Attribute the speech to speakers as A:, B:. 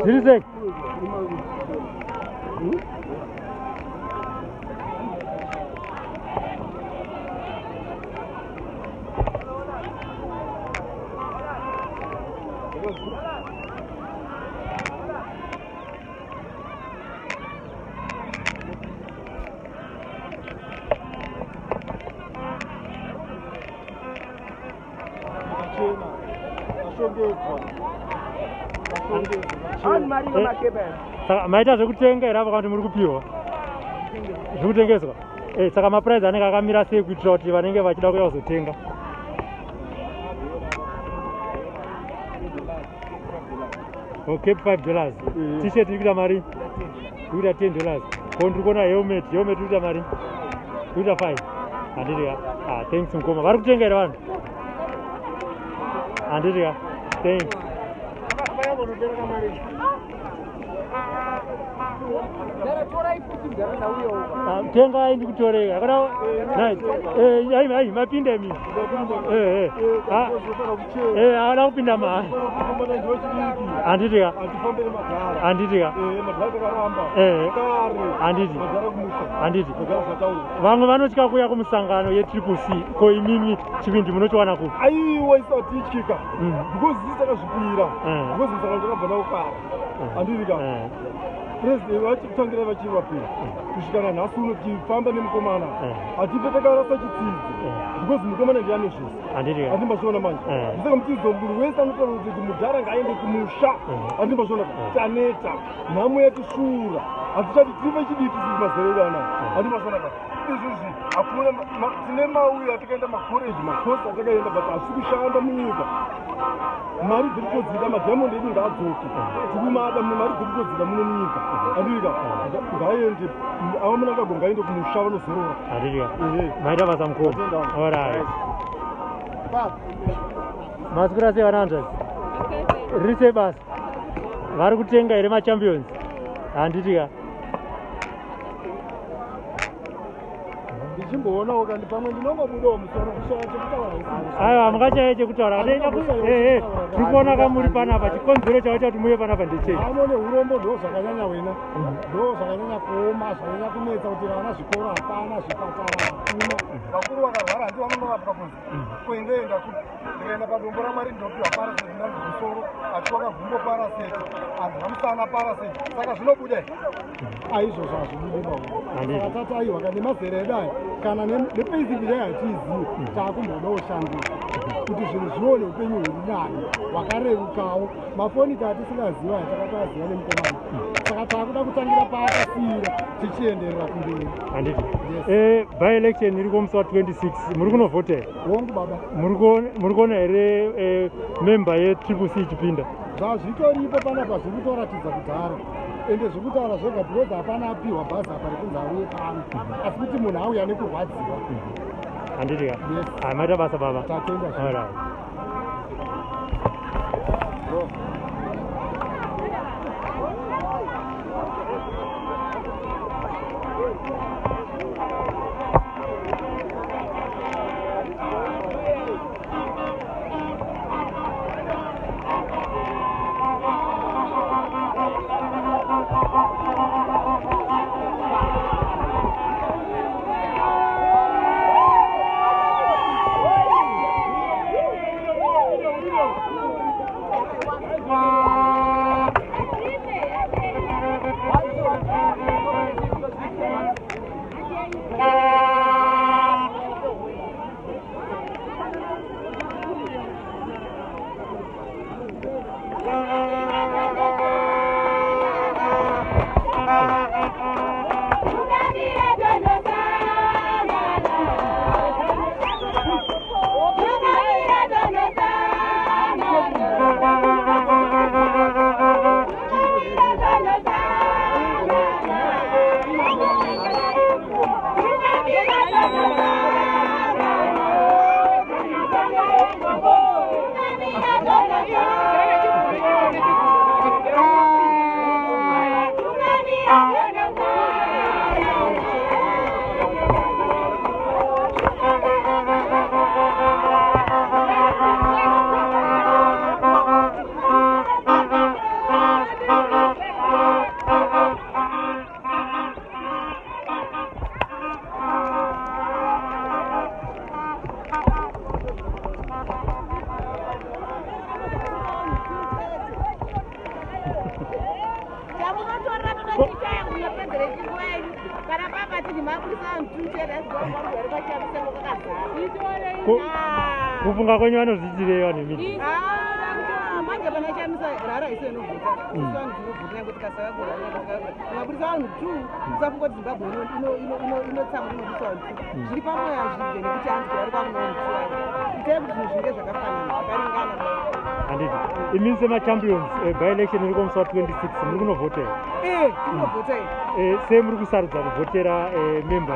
A: Zilizek. Maita zvekutenga here apa kana kuti muri kupiwa zvekutengeswa? Saka mapuraizi anenge akamira sei kuitira kuti vanenge vachida kuuya kuzotenga? Okay, $5. T-shirt iri kuita mari? Iri kuita $10. Ko ndiri kuona helmet iri kuita mari? Iri kuita 5. Handiri ka? Thanks mukoma. Vari kutenga here vanhu? Handiri ka? Thanks. tengai ndikutoreka kana hai mapinda mi haana kupinda ma handitika handiti vamwe vanotya kuya kumusangano yetriple C ko imimi chivindi munochiwana kupi
B: aiwa isati ityika because isakazvipira because musangano takabva nawo kare handitika president vachikutangira vachivapira kusvikana nhasi uno tifamba nemukomana hatipe takarasa chitsidzi because mukomana ndianozvisi handimbazviona manje ndisaka mutidzi muru wese anotaura kuti mudhara ngaaende kumusha handimbazviona taneta nhamo yatishuura hatichati tipe chidiki sisi mazerero anaya handimbazviona ka izvozvi hakuna tine mauya atakaenda makoreji makosi atakaenda but hasi kushanda munyika mari dziri kutodzika madhaimondi edu ngaadzoke tikumada mari dziri kutodzika muno munyika handirika ngaende ava munangago ngaende kumusha vanozorora
A: handirika maita basa mukoma alright masikura sei vana riri sei basa vari kutenga here machampions handitika
B: ndichimboonawo kandi pamwe ndinongobudawo musoro kushaya chekutaura
A: aiwa mungachaya chekutaura tiri kuona kamuri panapa chikonzero chawaita kuti muye panapa ndechei
B: ano neurombo ndo zvakanyanya wena ndo zvakanyanya kuoma zvakanyanya kunetsa kuti vana zvikoro hapana zvipatara hakuna vakuru vakarwara handi vanongovapwa kunzi kuendeenda ndikaenda padombo ramwari ndopiwa paraseti ndandizvisoro ati wakagumbo paraseti anhu vamusana paraseti saka zvinobuda aizvozvo hazvibudi saka tati aiwa kandi mazera edu aya kana nepacivil yai hatiizivi taakumbodawo shandisa kuti zvinhu zvione upenyu huri nani hwakarerukawo mafoni katisingaziva yatakataziva nemukomana saka taakuda kutangira paakasiyira tichienderera kumberi
A: handiti by-election iri komusi wa26 muri kunovhota here
B: hongu baba
A: muri kuona here memba yetriple C ichipinda
B: zvazvitoripo panapa zviri kutoratidza kudhara ende zviri kutaura zvega because hapana apiwa bhazi apa rekunzi auye pano asi kuti munhu auya nekurwadziwa
A: handitika maita basa baba
B: tatenda
A: kufunga kwenyu vanozviitirewa nemii
C: manje panachamisa rara ise inovhuta vanhu tinovhuta nekuti kasakagora mabudisa vanhu 2 tisafunga kuti zimbabwe inotsamwa inobudisa vanhu 2 zviri pamoyo hazvibve nekuti hanzi vari kwamunoa 2 itai kuti zvinhu zvinge zvakafanana zvakaringana
A: handiti imini semachampions by-election iri komusi wa26 muri kunovhota here
C: tinovhota here
A: sei muri kusarudza kuvhotera memba